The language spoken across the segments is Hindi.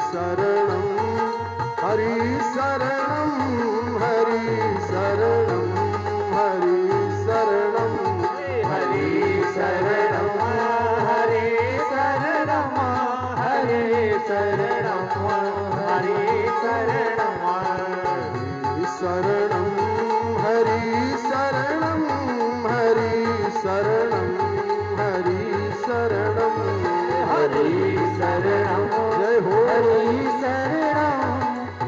शरणं हरि शरणं हरि शरणं हरि शरणं हरि शरणं हरि शरणं हरि शरणं हरि शरणं शरणं हरि शरणं हरि शरणं हरि शरणं हरि शरणं जय हो हरि शरणं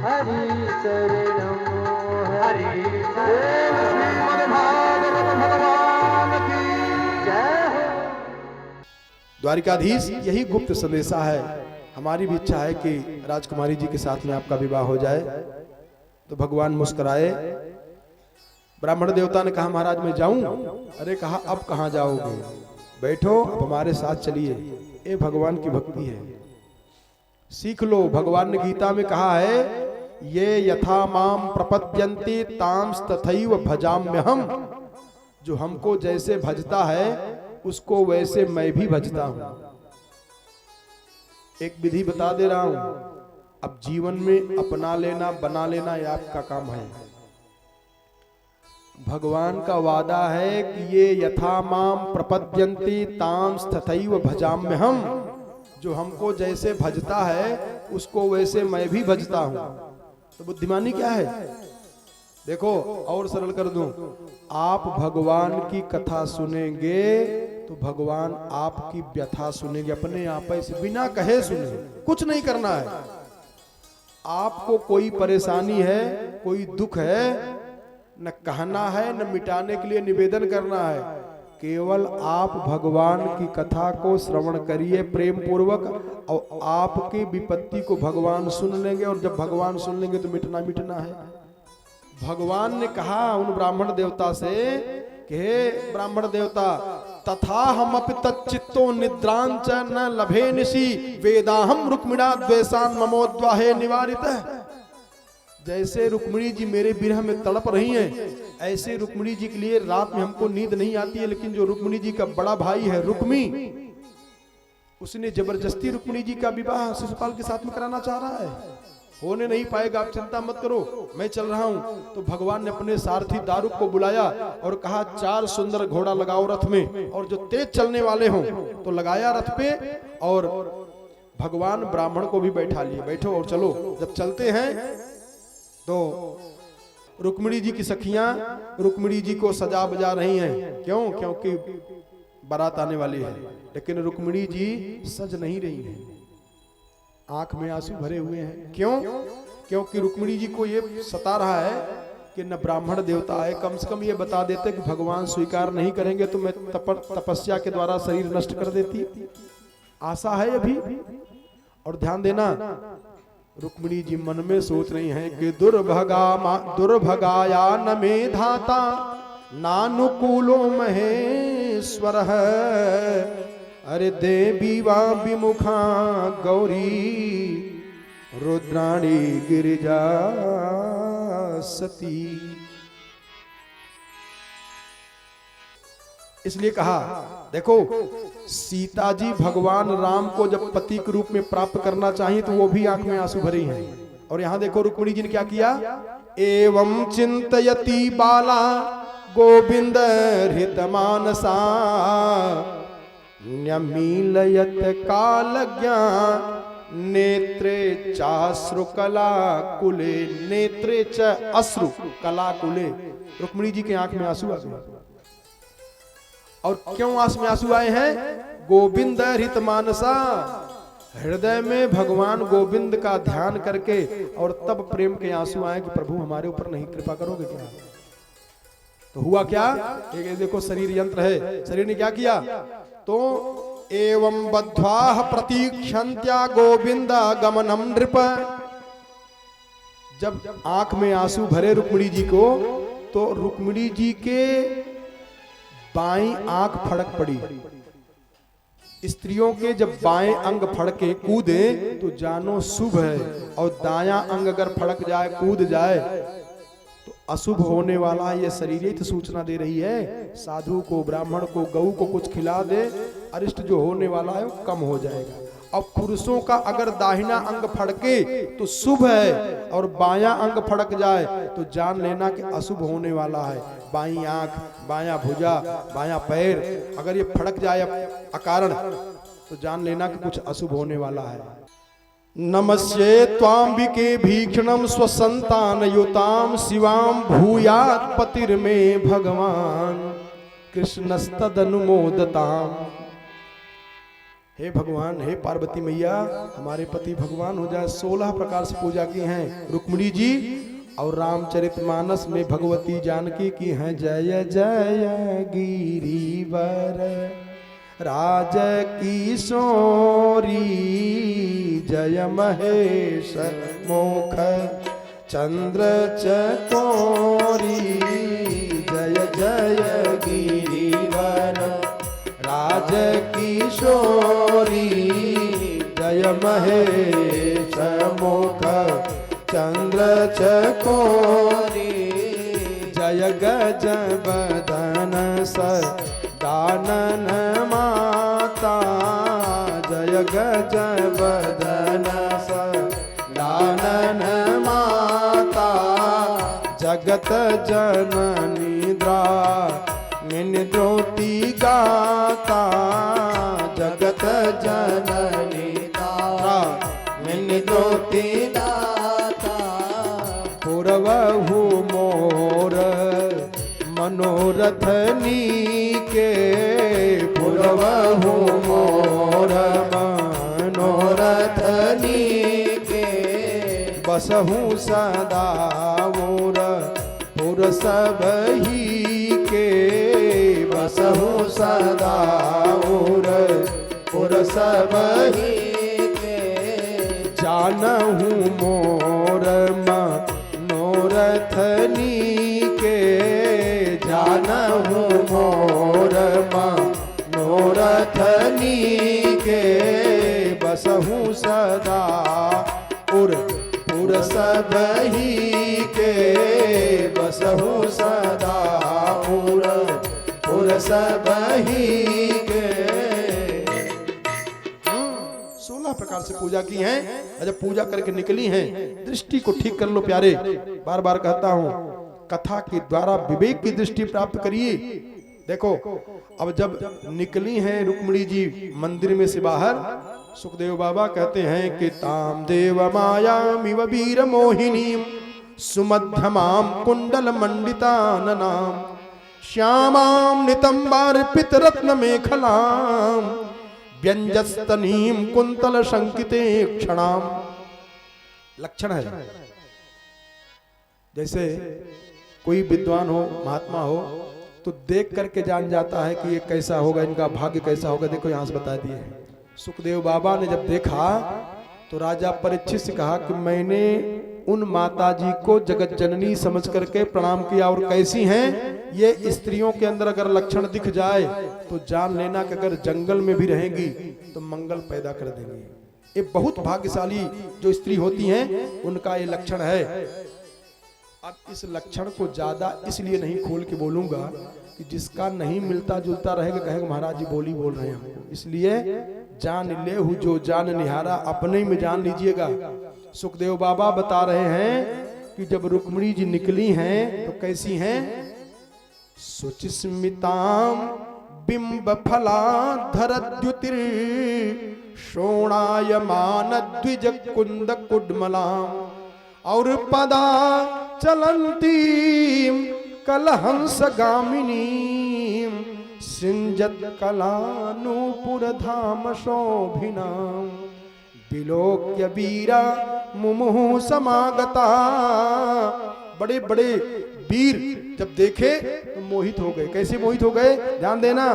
हरि शरणं हरि श्रीमद् भागवत भगवान की जय हो। द्वारिकाधीश यही गुप्त संदेशा है। हमारी भी इच्छा है कि राजकुमारी जी के साथ में आपका विवाह हो जाए। तो भगवान मुस्कुराए। ब्राह्मण देवता ने कहा महाराज मैं जाऊं? अरे कहा अब कहां जाओगे, बैठो अब हमारे साथ चलिए। ये भगवान की भक्ति है, सीख लो। भगवान ने गीता में कहा है ये यथा माम प्रपद्यन्ति तांस तथैव भजाम्यहम्। जो हमको जैसे भजता है उसको वैसे मैं भी भजता हूं। एक विधि बता दे रहा हूं, अब जीवन में अपना लेना बना लेना ये आपका काम है। भगवान का वादा है कि ये यथा माम प्रपद्यन्ति तांस तथैव भजाम्यहम्। जो हमको जैसे भजता है उसको वैसे मैं भी भजता हूं। तो बुद्धिमानी क्या है? देखो और सरल कर दूं, आप भगवान की कथा सुनेंगे तो भगवान आपकी व्यथा सुनेंगे, अपने आप से बिना कहे सुनेंगे। कुछ नहीं करना है। आपको कोई परेशानी है, कोई दुख है, न कहना है न मिटाने के लिए निवेदन करना है। केवल आप भगवान की कथा को श्रवण करिए प्रेम पूर्वक, और आपकी विपत्ति को भगवान सुन लेंगे। और जब भगवान सुन लेंगे तो मिटना मिटना है। भगवान ने कहा उन ब्राह्मण देवता से कि हे ब्राह्मण देवता, तथा हम अपि तच्चित्तो निद्रांच न लभे निशि वेदाहम रुक्मिणा द्वेषान ममोद्वाहे निवारितः। जैसे रुक्मिणी जी मेरे विरह में तड़प रही हैं, ऐसे रुक्मिणी जी के लिए रात में हमको नींद नहीं आती है। लेकिन जो रुक्मिणी जी का बड़ा भाई है रुक्मी, उसने जबरदस्ती रुक्मिणी जी का विवाह शिशुपाल के साथ में कराना चाह रहा है। होने नहीं पाएगा, आप चिंता मत करो, मैं चल रहा हूं। तो भगवान ने अपने सारथी दारुक को बुलाया और कहा 4 सुंदर घोड़ा लगाओ रथ में, और जो तेज चलने वाले हों तो लगाया रथ पे। और भगवान ब्राह्मण को भी बैठा लिए, बैठो और चलो। जब चलते हैं तो रुक्मिणी जी की सखियां रुक्मिणी जी को सजा बजा रही हैं। क्यों? क्योंकि बारात आने वाली है। लेकिन रुक्मिणी जी सज नहीं रही हैं, आंख में आंसू भरे हुए हैं। क्यों? क्योंकि रुक्मिणी जी को ये सता रहा है कि न ब्राह्मण देवता है, कम से कम ये बता देते कि भगवान स्वीकार नहीं करेंगे तो मैं तपस्या के द्वारा शरीर नष्ट कर देती। आशा है अभी। और ध्यान देना, रुक्मिणी जी मन में सोच रही हैं कि दुर्भगाया न मे धाता नानुकूलो महेश्वर है। अरे देवी वा विमुखा गौरी रुद्राणी गिरिजा सती। इसलिए कहा देखो, सीता जी भगवान राम को जब पति के रूप में प्राप्त करना चाहिए तो वो भी आंख में आंसू भरी हैं। और यहां देखो रुक्मिणी जी ने क्या किया। एवं चिंतयति बाला गोविंद हृतमानसा न्यमीलयत कालज्ञा नेत्रे चाश्रु कला कुले। नेत्रे च अश्रु कला कुले। रुक्मिणी जी के आंख में आंसू आ गए। और क्यों आंख में आंसू आए हैं? गोविंद हृत मानसा, हृदय में भगवान गोविंद का ध्यान करके और तब प्रेम के आंसू आए कि प्रभु हमारे ऊपर नहीं कृपा करोगे क्या? तो हुआ क्या? एक देखो शरीर यंत्र है, शरीर ने क्या किया? तो एवं बद्ध्वा प्रतीक्षन्त्या गोविंद गमनम नृप। जब आंख में आंसू भरे रुक्मिणी जी को, तो रुक्मिणी जी के बाईं आंख फड़क पड़ी। स्त्रियों के जब बाएं अंग फड़के कूदे तो जानो शुभ है, और दायां अंग अगर फड़क जाए कूद जाए तो अशुभ होने वाला। ये शरीर तो सूचना दे रही है साधु को, ब्राह्मण को, गऊ को कुछ खिला दे, अरिष्ट जो होने वाला है वो कम हो जाएगा। और पुरुषों का अगर दाहिना अंग फड़के तो शुभ है, और बायां अंग फड़क जाए तो जान लेना कि अशुभ होने वाला है। बाईं आंख, बायां भुजा, बायां पैर अगर ये फड़क जाए अकारण तो जान लेना कि कुछ अशुभ होने वाला है। नमस्ये त्वांबिके भीक्षणम स्वसंतान युताम शिवाम भूयात् पतिर्मे भगवान कृष्णस्तदनुमोदताम। हे भगवान, हे पार्वती मैया, हमारे पति भगवान हो जाए। 16 प्रकार से पूजा की हैं रुक्मिणी जी, और रामचरितमानस में भगवती जानकी की हैं जय जय गिरिवर राज किशोरी, जय महेश मोख चंद्र चकोरी, जय जय गिरिवर राज किशोरी, जय महेश मुख चंद्र चकोरी, जय गज बदन सदानन माता, जय गज बदन सदानन माता, जगत जननी द्रामिनी द्रौती गाता, जगत जननी द्रामिनी द्रौती गाता, पुरवहु मोर मनोरथ नीके, पुरवहु मोर मनोरथ नीके, बसहु सदा मोर पुर सबही के, बसहु सदा मोर पुर सबही के, जानहु मोर मनोरथ नीके, जानहु मोर मनोरथ नीके, बसहु सदा पुर सबही के, बसहु सदा पुर सबही के। 16 प्रकार से पूजा की है। जब पूजा करके निकली हैं, दृष्टि को ठीक कर लो प्यारे, बार बार कहता हूं, कथा के द्वारा विवेक की दृष्टि प्राप्त करिए। देखो अब जब निकली हैं रुक्मिणी जी मंदिर में से बाहर, सुखदेव बाबा कहते हैं कि ताम देव मायामिव वीर मोहिनीम सुमध्यमाम कुंडल मंडिताननाम श्यामाम नितंबार्पित रत्न मेखलाम व्यंजस्तनीम कुंतल शंकिते क्षणाम। लक्षण है, जैसे कोई विद्वान हो, महात्मा हो, तो देख करके जान जाता है कि ये कैसा होगा, इनका भाग्य कैसा होगा। देखो यहां से बता दिए। सुखदेव बाबा ने जब देखा तो राजा परीक्षित से कहा कि मैंने उन माता जी को जगत जननी समझ करके प्रणाम किया, और कैसी हैं ये स्त्रियों के अंदर अगर लक्षण दिख जाए तो जान लेना कि अगर जंगल में भी रहेंगी तो मंगल पैदा कर देंगी। ये बहुत भाग्यशाली जो स्त्री होती हैं उनका ये लक्षण है। अब इस लक्षण को ज्यादा इसलिए नहीं खोल के बोलूंगा कि जिसका नहीं मिलता जुलता रहेगा कहेगा महाराज जी बोली बोल रहे हैं हमको, इसलिए जान ले हु जो जान निहारा, अपने में जान लीजिएगा। सुखदेव बाबा बता रहे हैं कि जब रुक्मिणी जी निकली हैं तो कैसी हैं, सुचिस्मिताम बिंब फलाधर द्युतिर शोणायमान द्विज कुंद कुडमलाम और पदा चलंती कलहंस गामिनी सिंजत कलानुपुर धाम शोभिना विलोक्य वीरा मुमुहु समागता। बड़े बड़े वीर जब देखे तो मोहित हो गए। कैसे मोहित हो गए, ध्यान देना,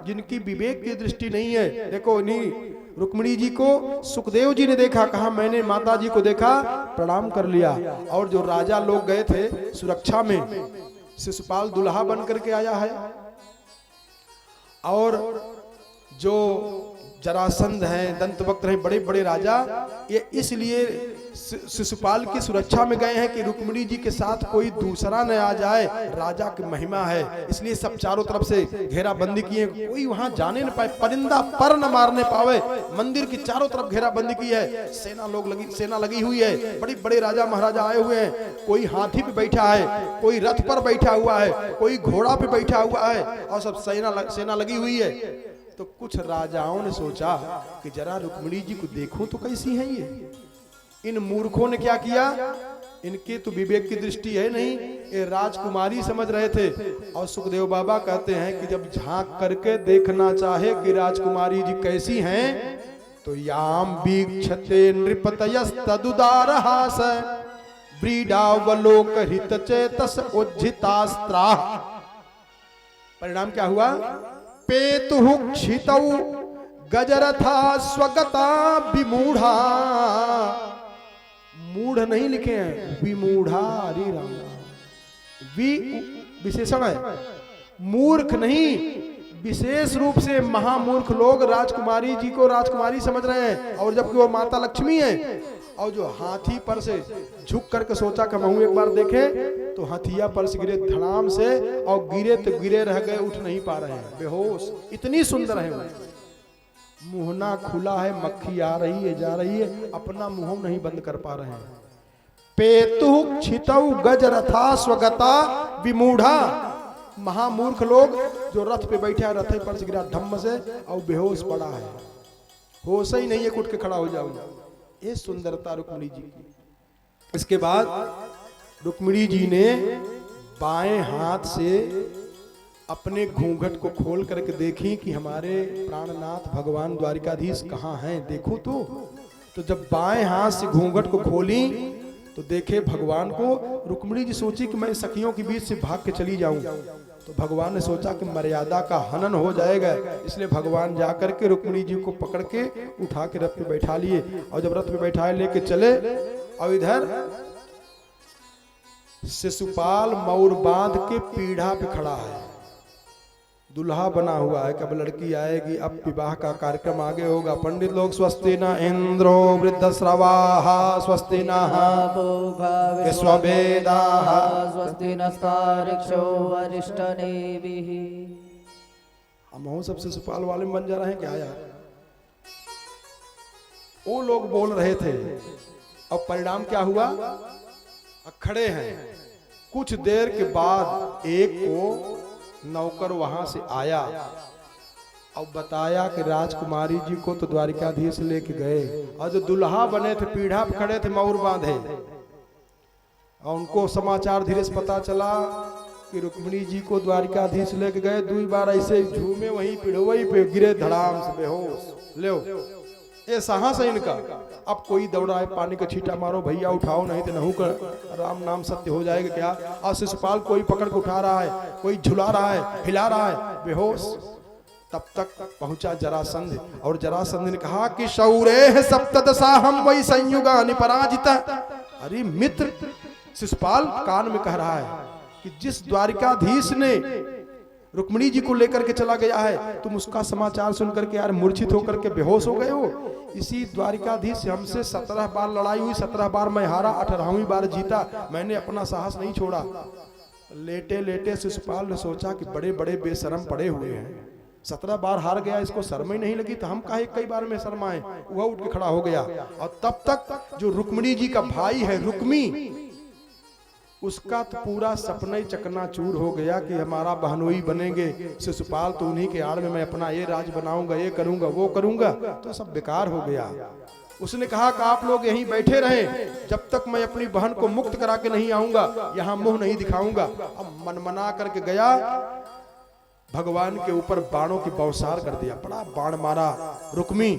जिनकी विवेक की दृष्टि नहीं है। देखो नहीं, रुक्मिणी जी को सुखदेव जी ने देखा, कहा मैंने माता जी को देखा, प्रणाम कर लिया। और जो राजा लोग गए थे सुरक्षा में, शिशुपाल दुल्हा बन करके आया है, और जो जरासंध हैं, दंतवक्त हैं, बड़े बड़े राजा, ये इसलिए शिशुपाल की सुरक्षा में गए हैं कि रुक्मिणी जी के साथ कोई दूसरा न आ जाए। राजा की महिमा है, इसलिए सब चारों तरफ से घेराबंदी किए, कोई वहां जाने न पाए, परिंदा पर न मारने पावे। मंदिर की चारों तरफ घेराबंदी की है, सेना लगी हुई है, बड़े बड़े राजा महाराजा आए हुए हैं। कोई हाथी पे बैठा है, कोई रथ पर बैठा हुआ है, कोई घोड़ा पे बैठा हुआ है, और सब सेना लगी हुई है। तो कुछ राजाओं ने सोचा कि जरा रुक्मिणी जी को देखूं तो कैसी हैं ये। इन मूर्खों ने क्या किया, इनके तो विवेक की दृष्टि है नहीं, ये राजकुमारी समझ रहे थे। और सुखदेव बाबा कहते हैं कि जब झांक करके देखना चाहे कि राजकुमारी जी कैसी हैं, तो याम वीक्षते नृपतयस्तदुदारहास व्रीडावलोक हित चेतस उज्झितास्त्रा। परिणाम क्या हुआ, पेतुः क्षितौ गजरथा स्वगता विमूढ़ा। मूढ़ नहीं लिखे हैं, विमूढ़ा। हरि राम, विशेषण है, मूर्ख नहीं, विशेष रूप से महामूर्ख लोग राजकुमारी जी को राजकुमारी समझ रहे हैं, और जबकि वो माता लक्ष्मी है। और जो हाथी पर से झुक करके सोचा कि मैं एक बार देखे, तो हाथिया पर से गिरे धड़ाम से, और गिरे तो गिरे रह गए, उठ नहीं पा रहे हैं, बेहोश। इतनी सुंदर है वो, मुहना खुला है, मक्खी आ रही है जा रही है, अपना मुंह नहीं बंद कर पा रहे हैं। पेतु क्षितौ गजरथा स्वगता विमूढ़ा। महामूर्ख लोग जो रथ पे बैठे हैं, रथ पर से गिरा धम्म से, और बेहोश पड़ा है, होश ही नहीं है, उठ के खड़ा हो जाऊंगा। ये सुंदरता रुक्मिणी जी की। इसके बाद रुक्मिणी जी ने बाएं हाथ से अपने घूंघट को खोल करके देखी कि हमारे प्राणनाथ भगवान द्वारिकाधीश कहाँ हैं, देखो तो जब बाएं हाथ से घूंघट को खोली तो देखे भगवान को। रुक्मिणी जी सोची कि मैं सखियों के बीच से भाग के चली जाऊं, तो भगवान ने सोचा कि मर्यादा का हनन हो जाएगा, इसलिए भगवान जाकर के रुक्मिणी जी को पकड़ के उठा के रथ पे बैठा लिए। और जब रथ पे बैठाए लेके चले, और इधर शिशुपाल मौर बांध के पीढ़ा पे खड़ा है, दुल्हा बना हुआ है, कब लड़की आएगी, अब विवाह का कार्यक्रम आगे होगा। पंडित लोग स्वस्ति न इंद्रो वृद्धश्रवाः स्वस्ति नः विश्ववेदाः स्वस्ति नस्तार्क्ष्यो अरिष्टनेमिः। हम सबसे शिशुपाल वाले बन जा रहे हैं क्या यार। वो लोग बोल रहे थे, अब परिणाम क्या हुआ, खड़े हैं। कुछ देर के बाद एक को नौकर वहां से आया और बताया कि राजकुमारी जी को तो द्वारिकाधीश लेके गए, और जो दुल्हा बने थे पीढ़ा पे खड़े थे मौर बांधे, और उनको समाचार धीरे से पता चला कि रुक्मिणी जी को द्वारिकाधीश लेके गए। 2 बार ऐसे झूमे वहीं पीढ़ोई पे गिरे धड़ाम से बेहोश। लो ये साहस है इनका। अब कोई दौड़ा है, पानी का छींटा मारो भैया, उठाओ, नहीं तो नहू कर राम नाम सत्य हो जाएगा क्या। और शिशुपाल कोई पकड़ के उठा रहा है, कोई झुला रहा है, हिला रहा है, बेहोश। तब तक पहुंचा जरासंध, और जरासंध ने कहा कि शौरे सप्तदशा हम वही संयुगा निपराजिता। अरे मित्र, शिशुपाल कान में कह रहा है कि जिस द्वारिकाधीश ने रुक्मिणी जी को लेकर के चला गया है, तुम उसका समाचार सुन करके यार मूर्छित होकर के बेहोश हो गए हो। इसी द्वारिकाधीश से हमसे 17 बार लड़ाई हुई, 17 बार मैं हारा, 18वीं बार जीता, मैंने अपना साहस नहीं छोड़ा। लेटे लेटे शिशुपाल ने सोचा कि बड़े बड़े बेशरम पड़े हुए हैं, 17 बार हार गया, इसको शर्म ही नहीं लगी, तो हम काहे कई बार में शर्माए। वह उठ के खड़ा हो गया, और तब तक जो रुक्मिणी जी का भाई है रुक्मी, उसका तो पूरा सपना ही चकनाचूर हो गया कि हमारा बहनोई बनेंगे शिशुपाल, तो उन्हीं के आड़ में मैं अपना ये राज बनाऊंगा, ये करूंगा, वो करूंगा, तो सब बेकार हो गया। उसने कहा कि आप लोग यहीं बैठे रहें, जब तक मैं अपनी बहन को मुक्त करा के नहीं आऊंगा, यहाँ मुंह नहीं दिखाऊंगा। अब मनमना करके गया, भगवान के ऊपर बाणों की बौछार कर दिया, बड़ा बाण मारा रुक्मी।